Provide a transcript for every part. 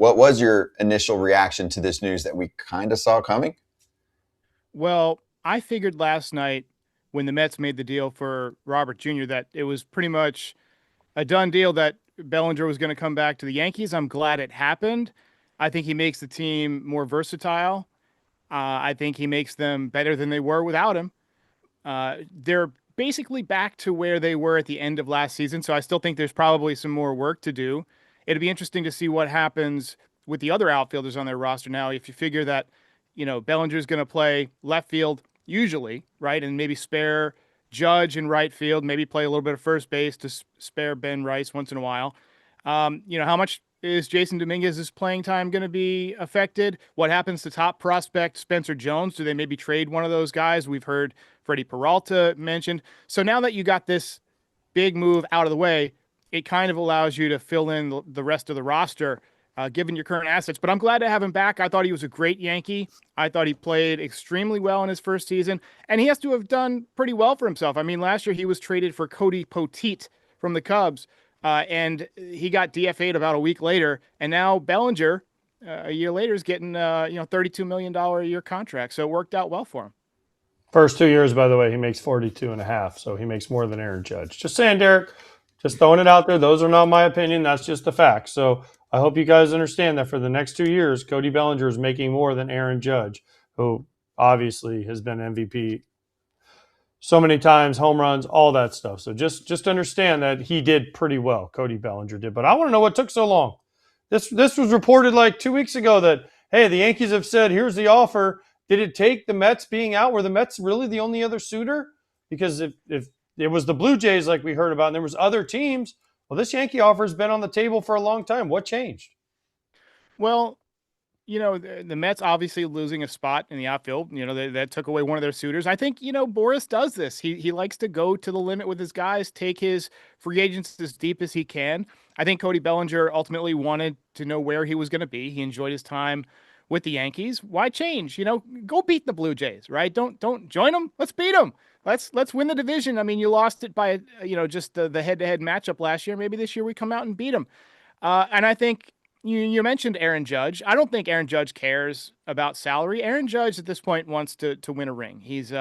What was your initial reaction to this news that we kind of saw coming? Well, I figured last night when the Mets made the deal for Robert Jr. that it was pretty much a done deal that Bellinger was going to come back to the Yankees. I'm glad it happened. I think he makes the team more versatile. I think he makes them better than they were without him. They're basically back to where they were at the end of last season, so I still think there's probably some more work to do. It'd be interesting to see what happens with the other outfielders on their roster now. If you figure that, Bellinger's going to play left field usually, right, and maybe spare Judge in right field, maybe play a little bit of first base to spare Ben Rice once in a while. How much is Jasson Domínguez's playing time going to be affected? What happens to top prospect Spencer Jones? Do they maybe trade one of those guys? We've heard Freddy Peralta mentioned. So now that you got this big move out of the way, it kind of allows you to fill in the rest of the roster, given your current assets. But I'm glad to have him back. I thought he was a great Yankee. I thought he played extremely well in his first season, and he has to have done pretty well for himself. I mean, last year he was traded for Cody Poteet from the Cubs, and he got DFA'd about a week later. And now Bellinger, a year later, is getting $32 million a year contract. So it worked out well for him. First 2 years, by the way, he makes 42 and a half, so he makes more than Aaron Judge. Just saying, Derek, just throwing it out there. Those are not my opinion. That's just the facts. So I hope you guys understand that for the next 2 years, Cody Bellinger is making more than Aaron Judge, who obviously has been MVP so many times, home runs, all that stuff. So just understand that he did pretty well, Cody Bellinger did. But I want to know what took so long. This was reported like 2 weeks ago that, hey, the Yankees have said, here's the offer. Did it take the Mets being out? Were the Mets really the only other suitor? Because if it was the Blue Jays like we heard about and there was other teams, well, this Yankee offer has been on the table for a long time. What changed? Well, the Mets obviously losing a spot in the outfield. That took away one of their suitors. I think, Boris does this. He likes to go to the limit with his guys, take his free agents as deep as he can. I think Cody Bellinger ultimately wanted to know where he was going to be. He enjoyed his time with the Yankees. Why change? Go beat the Blue Jays, right? Don't join them. Let's beat them. Let's win the division. I mean, you lost it by, just the head-to-head matchup last year. Maybe this year we come out and beat them. And I think you mentioned Aaron Judge. I don't think Aaron Judge cares about salary. Aaron Judge at this point wants to win a ring. He's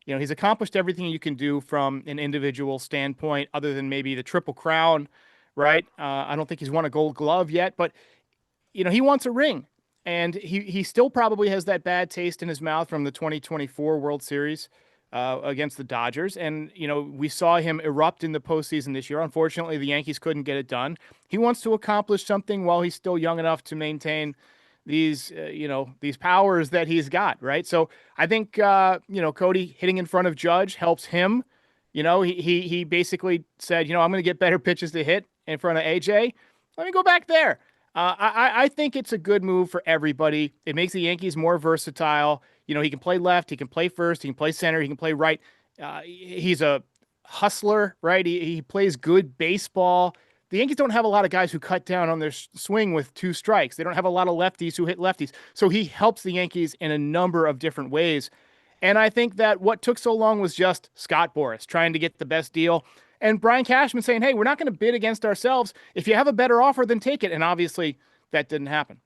he's accomplished everything you can do from an individual standpoint, other than maybe the Triple Crown, right? I don't think he's won a Gold Glove yet, but he wants a ring, and he still probably has that bad taste in his mouth from the 2024 World Series against the Dodgers. And, we saw him erupt in the postseason this year. Unfortunately, the Yankees couldn't get it done. He wants to accomplish something while he's still young enough to maintain these powers that he's got, right? So I think, Cody hitting in front of Judge helps him. He basically said, I'm going to get better pitches to hit in front of AJ. Let me go back there. I think it's a good move for everybody. It makes the Yankees more versatile. He can play left, he can play first, he can play center, he can play right. He's a hustler, right? He plays good baseball. The Yankees don't have a lot of guys who cut down on their swing with two strikes. They don't have a lot of lefties who hit lefties. So he helps the Yankees in a number of different ways. And I think that what took so long was just Scott Boras trying to get the best deal. And Brian Cashman saying, hey, we're not going to bid against ourselves. If you have a better offer, then take it. And obviously that didn't happen.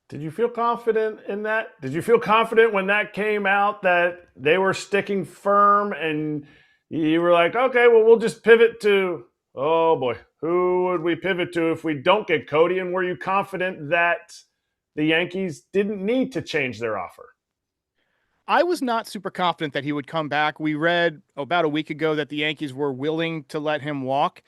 Did you feel confident in that? Did you feel confident when that came out that they were sticking firm and you were like, okay, well, we'll just pivot to, oh boy, who would we pivot to if we don't get Cody? And were you confident that the Yankees didn't need to change their offer? I was not super confident that he would come back. We read about a week ago that the Yankees were willing to let him walk.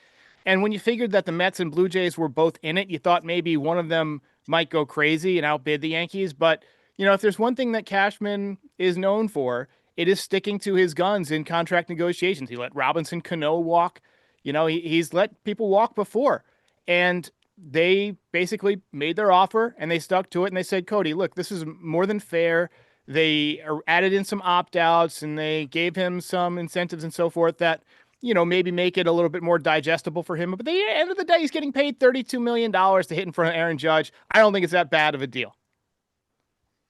And when you figured that the Mets and Blue Jays were both in it, you thought maybe one of them might go crazy and outbid the Yankees. But, if there's one thing that Cashman is known for, it is sticking to his guns in contract negotiations. He let Robinson Cano walk. He's let people walk before. And they basically made their offer and they stuck to it. And they said, Cody, look, this is more than fair. They added in some opt-outs and they gave him some incentives and so forth that, maybe make it a little bit more digestible for him. But at the end of the day, he's getting paid $32 million to hit in front of Aaron Judge. I don't think it's that bad of a deal.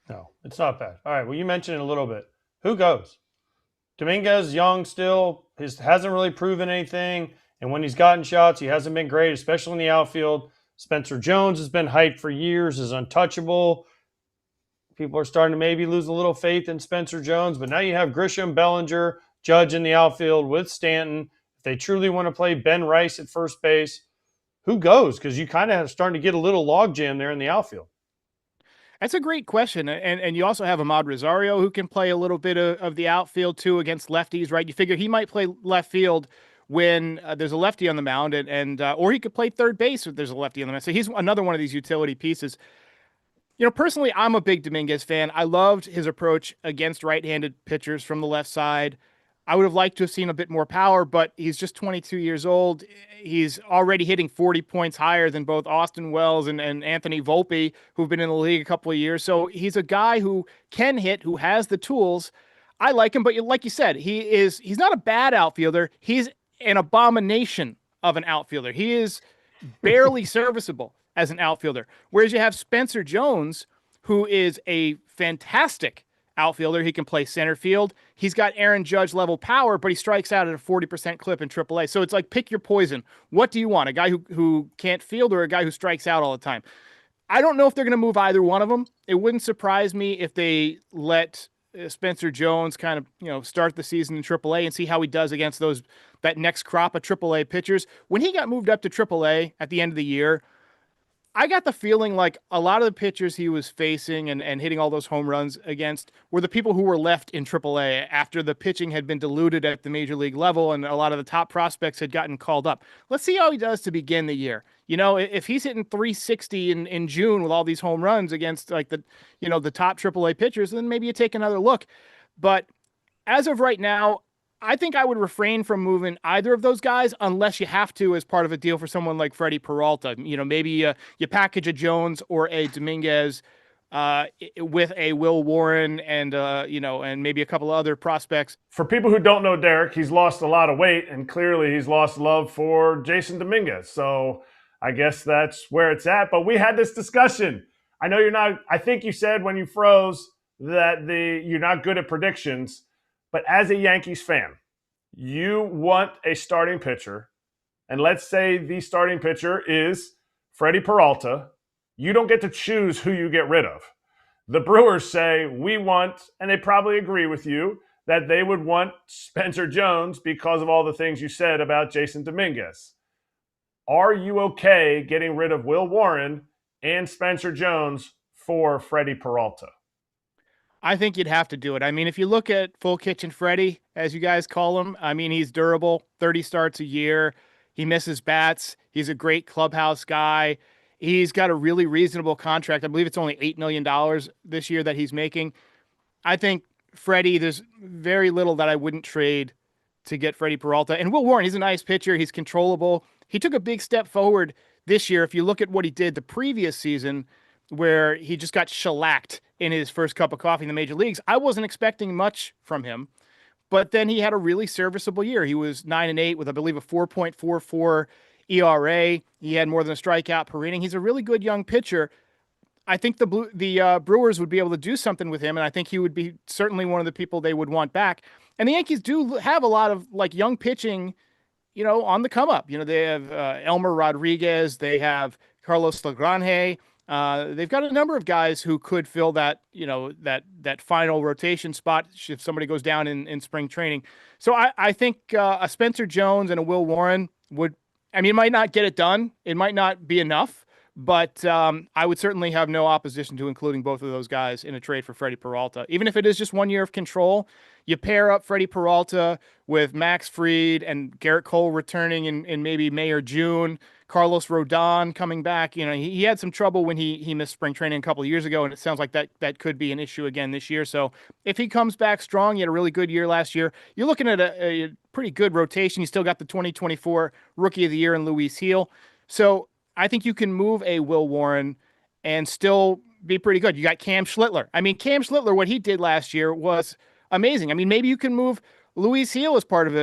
No, it's not bad. All right, well, you mentioned it a little bit. Who goes? Domínguez, young still, hasn't really proven anything. And when he's gotten shots, he hasn't been great, especially in the outfield. Spencer Jones has been hyped for years as untouchable. People are starting to maybe lose a little faith in Spencer Jones, but now you have Grisham, Bellinger, Judge in the outfield with Stanton. If they truly want to play Ben Rice at first base, who goes? Because you kind of starting to get a little logjam there in the outfield. That's a great question. And you also have Ahmad Rosario, who can play a little bit of the outfield too against lefties, right? You figure he might play left field when there's a lefty on the mound, or he could play third base if there's a lefty on the mound. So he's another one of these utility pieces. Personally, I'm a big Domínguez fan. I loved his approach against right-handed pitchers from the left side. I would have liked to have seen a bit more power, but he's just 22 years old. He's already hitting 40 points higher than both Austin Wells and Anthony Volpe, who've been in the league a couple of years. So he's a guy who can hit, who has the tools. I like him, but like you said, he's not a bad outfielder. He's an abomination of an outfielder. He is barely serviceable as an outfielder. Whereas you have Spencer Jones, who is a fantastic outfielder. He can play center field. He's got Aaron Judge level power, but he strikes out at a 40% clip in AAA. So it's like, pick your poison. What do you want? A guy who can't field or a guy who strikes out all the time? I don't know if they're going to move either one of them. It wouldn't surprise me if they let Spencer Jones kind of, start the season in AAA and see how he does against that next crop of AAA pitchers. When he got moved up to AAA at the end of the year, I got the feeling like a lot of the pitchers he was facing and hitting all those home runs against were the people who were left in AAA after the pitching had been diluted at the major league level and a lot of the top prospects had gotten called up. Let's see how he does to begin the year. If he's hitting 360 in June with all these home runs against like the top AAA pitchers, then maybe you take another look. But as of right now, I think I would refrain from moving either of those guys unless you have to as part of a deal for someone like Freddy Peralta. Maybe you package a Jones or a Domínguez with a Will Warren and maybe a couple of other prospects. For people who don't know Derek, he's lost a lot of weight, and clearly he's lost love for Jasson Domínguez. So I guess that's where it's at. But we had this discussion. I know you're not. I think you said when you froze that you're not good at predictions. But as a Yankees fan, you want a starting pitcher, and let's say the starting pitcher is Freddy Peralta. You don't get to choose who you get rid of. The Brewers say we want, and they probably agree with you, that they would want Spencer Jones because of all the things you said about Jasson Domínguez. Are you okay getting rid of Will Warren and Spencer Jones for Freddy Peralta? I think you'd have to do it. I mean, if you look at Full Kitchen Freddy, as you guys call him, I mean, he's durable, 30 starts a year. He misses bats. He's a great clubhouse guy. He's got a really reasonable contract. I believe it's only $8 million this year that he's making. I think Freddy, there's very little that I wouldn't trade to get Freddy Peralta. And Will Warren, he's a nice pitcher. He's controllable. He took a big step forward this year. If you look at what he did the previous season, where he just got shellacked in his first cup of coffee in the major leagues, I wasn't expecting much from him, but then he had a really serviceable year. He was 9-8 with, I believe, a 4.44 ERA. He had more than a strikeout per inning. He's a really good young pitcher. I think the Brewers would be able to do something with him, and I think he would be certainly one of the people they would want back. And the Yankees do have a lot of like young pitching, on the come up. They have Elmer Rodriguez, they have Carlos Lagrange. They've got a number of guys who could fill that, that final rotation spot if somebody goes down in spring training. So I think a Spencer Jones and a Will Warren it might not get it done. It might not be enough, but I would certainly have no opposition to including both of those guys in a trade for Freddy Peralta. Even if it is just 1 year of control, you pair up Freddy Peralta with Max Fried and Garrett Cole returning in maybe May or June, Carlos Rodon coming back. He had some trouble when he missed spring training a couple of years ago, and it sounds like that could be an issue again this year. So if he comes back strong, he had a really good year last year. You're looking at a pretty good rotation. You still got the 2024 Rookie of the Year in Luis Gil. So I think you can move a Will Warren and still be pretty good. You got Cam Schlittler. Cam Schlittler, what he did last year was amazing. Maybe you can move Luis Gil as part of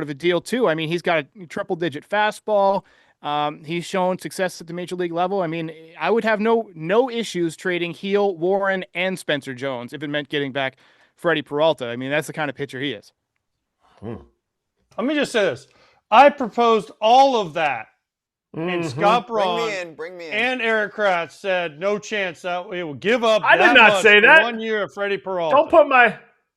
a deal too. He's got a triple-digit fastball. He's shown success at the major league level. I would have no issues trading Gil, Warren, and Spencer Jones if it meant getting back Freddy Peralta. That's the kind of pitcher he is. Let me just say this. I proposed all of that And Mhm. Scott Bring Braun me in. Bring me in. and Erik Kratz said no chance that we will give up I did that not much say for that. 1 year of Freddy Peralta.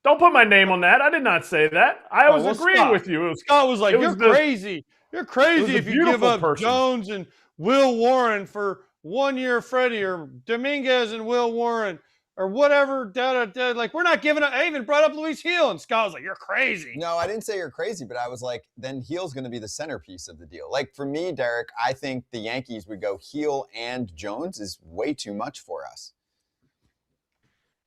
Don't put my name on that. I did not say that. I was agreeing with you. Scott was like, "You're the crazy. You're crazy if you give beautiful up person. Jones and Will Warren for 1 year Freddie or Domínguez and Will Warren or whatever." Like, we're not giving up. I even brought up Luis Gil, and Scott was like, "You're crazy." No, I didn't say you're crazy, but I was like, then Gil's going to be the centerpiece of the deal. Like, for me, Derek, I think the Yankees would go Gil and Jones is way too much for us.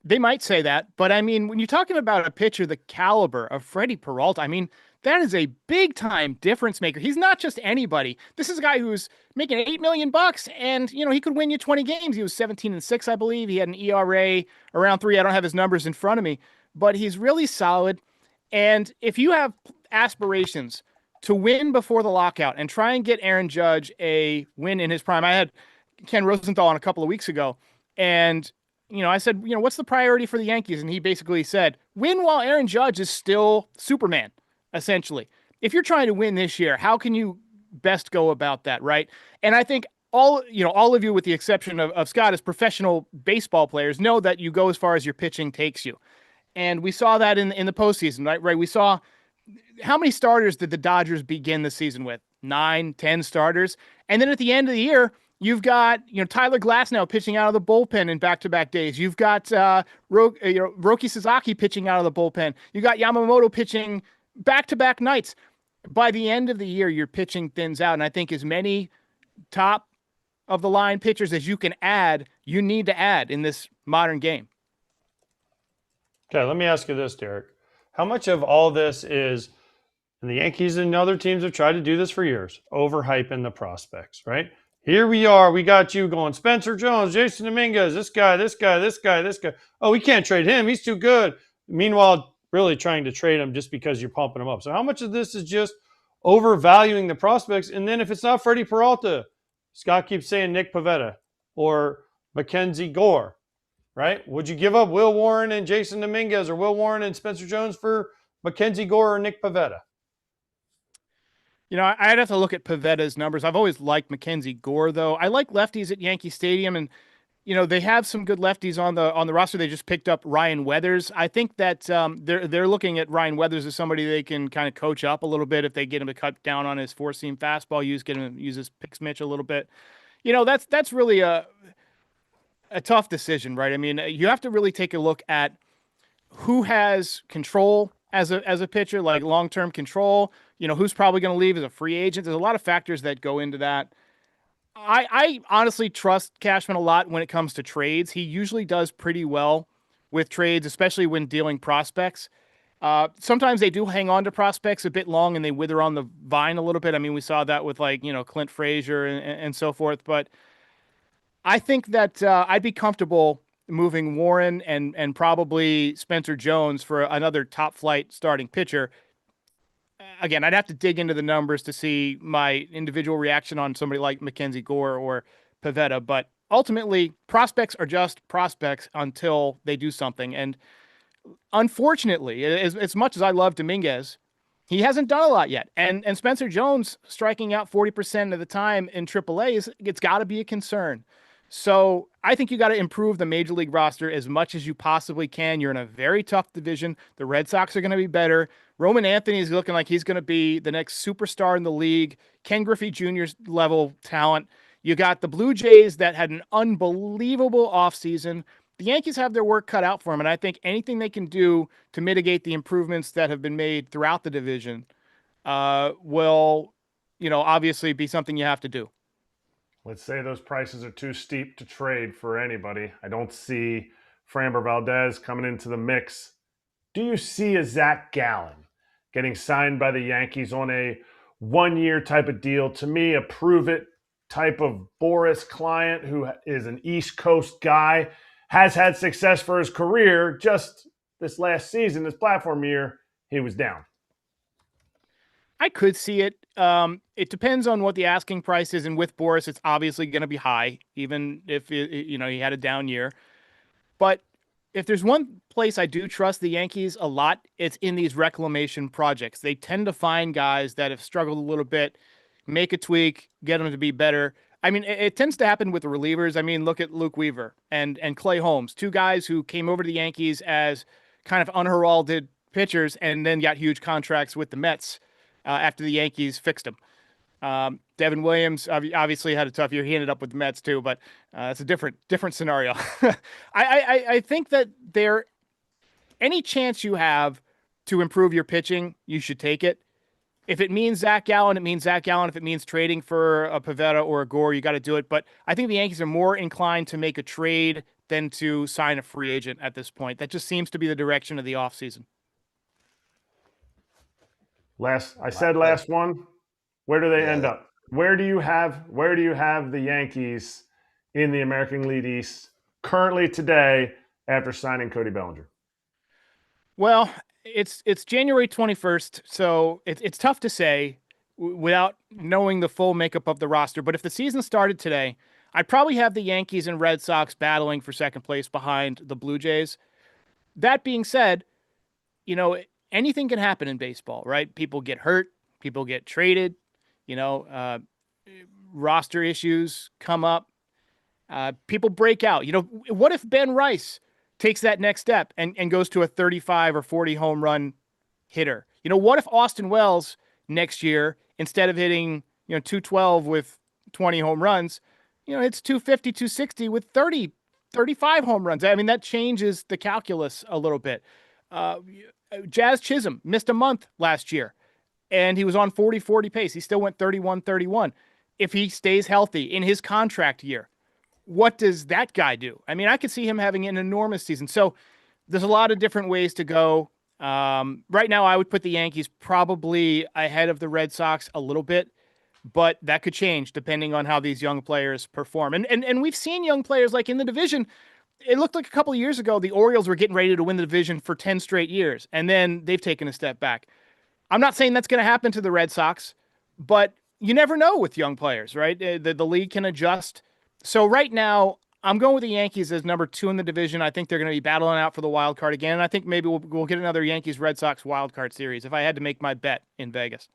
They might say that, but I mean, when you're talking about a pitcher the caliber of Freddy Peralta, I mean, that is a big time difference maker. He's not just anybody. This is a guy who's making $8 million and, you know, he could win you 20 games. He was 17-6, I believe. He had an ERA around 3. I don't have his numbers in front of me, but he's really solid. And if you have aspirations to win before the lockout and try and get Aaron Judge a win in his prime, I had Ken Rosenthal on a couple of weeks ago, and you know, I said, you know, what's the priority for the Yankees? And he basically said, win while Aaron Judge is still Superman, essentially. If you're trying to win this year, how can you best go about that, right? And I think all of you, with the exception of Scott, as professional baseball players, know that you go as far as your pitching takes you. And we saw that in the postseason, right? We saw how many starters did the Dodgers begin the season with? 9, 10 starters. And then at the end of the year, you've got, you know, Tyler Glasnow pitching out of the bullpen in back-to-back days. You've got Roki Sasaki pitching out of the bullpen. You got Yamamoto pitching back-to-back nights. By the end of the year, your pitching thins out, and I think as many top-of-the-line pitchers as you can add, you need to add in this modern game. Okay, let me ask you this, Derek. How much of all this is, and the Yankees and other teams have tried to do this for years, overhyping the prospects, right? Here we are. We got you going, Spencer Jones, Jasson Domínguez, this guy. Oh, we can't trade him. He's too good. Meanwhile, really trying to trade him just because you're pumping him up. So how much of this is just overvaluing the prospects? And then if it's not Freddy Peralta, Scott keeps saying Nick Pivetta or Mackenzie Gore, right? Would you give up Will Warren and Jasson Domínguez or Will Warren and Spencer Jones for Mackenzie Gore or Nick Pivetta? You know, I'd have to look at Pivetta's numbers. I've always liked Mackenzie Gore, though. I like lefties at Yankee Stadium, and you know they have some good lefties on the roster. They just picked up Ryan Weathers. I think that they're looking at Ryan Weathers as somebody they can kind of coach up a little bit if they get him to cut down on his four-seam fastball get him to use his pitch mitch a little bit. You know, that's really a tough decision, right? I mean, you have to really take a look at who has control as a pitcher, like long-term control. You know, who's probably going to leave as a free agent. There's a lot of factors that go into that. I honestly trust Cashman a lot when it comes to trades. He usually does pretty well with trades, especially when dealing prospects. Sometimes they do hang on to prospects a bit long and they wither on the vine a little bit. I mean, we saw that with Clint Frazier and so forth. But I think that I'd be comfortable moving Warren and probably Spencer Jones for another top flight starting pitcher. Again, I'd have to dig into the numbers to see my individual reaction on somebody like Mackenzie Gore or Pivetta, but ultimately prospects are just prospects until they do something. And unfortunately, as much as I love Domínguez, he hasn't done a lot yet. And Spencer Jones striking out 40% of the time in AAA it's got to be a concern. So I think you got to improve the major league roster as much as you possibly can. You're in a very tough division. The Red Sox are going to be better. Roman Anthony is looking like he's going to be the next superstar in the league. Ken Griffey Jr.'s level talent. You got the Blue Jays that had an unbelievable offseason. The Yankees have their work cut out for them, and I think anything they can do to mitigate the improvements that have been made throughout the division will, obviously be something you have to do. Let's say those prices are too steep to trade for anybody. I don't see Framber Valdez coming into the mix. Do you see a Zach Gallen getting signed by the Yankees on a one-year type of deal? To me, a prove-it type of Boris client who is an East Coast guy, has had success for his career. Just this last season, this platform year, he was down. I could see it. It depends on what the asking price is, and with Boris, it's obviously going to be high, even if he had a down year. But if there's one place I do trust the Yankees a lot, it's in these reclamation projects. They tend to find guys that have struggled a little bit, make a tweak, get them to be better. I mean, it tends to happen with the relievers. I mean, look at Luke Weaver and Clay Holmes, two guys who came over to the Yankees as kind of unheralded pitchers and then got huge contracts with the Mets after the Yankees fixed them. Devin Williams obviously had a tough year. He ended up with the Mets too, but it's a different scenario. I think that any chance you have to improve your pitching, you should take it. If it means Zach Gallen, it means Zach Gallen. If it means trading for a Pivetta or a Gore, you got to do it. But I think the Yankees are more inclined to make a trade than to sign a free agent at this point. That just seems to be the direction of the offseason. Last one. Where do they end up? Where do you have the Yankees in the American League East currently today after signing Cody Bellinger? Well, it's January 21st, so it's tough to say without knowing the full makeup of the roster. But if the season started today, I'd probably have the Yankees and Red Sox battling for second place behind the Blue Jays. That being said, anything can happen in baseball, right? People get hurt, people get traded, roster issues come up, people break out. What if Ben Rice takes that next step and goes to a 35 or 40 home run hitter? What if Austin Wells next year, instead of hitting, 212 with 20 home runs, it's 250, 260 with 30, 35 home runs. I mean, that changes the calculus a little bit. Jazz Chisholm missed a month last year and he was on 40-40 pace. He still went 31-31. If he stays healthy in his contract year, what does that guy do? I mean, I could see him having an enormous season. So there's a lot of different ways to go. Right now, I would put the Yankees probably ahead of the Red Sox a little bit, but that could change depending on how these young players perform. And we've seen young players like in the division. It looked like a couple of years ago, the Orioles were getting ready to win the division for 10 straight years, and then they've taken a step back. I'm not saying that's going to happen to the Red Sox, but you never know with young players, right? The league can adjust. So right now, I'm going with the Yankees as number 2 in the division. I think they're going to be battling out for the wild card again. And I think maybe we'll get another Yankees-Red Sox wild card series if I had to make my bet in Vegas.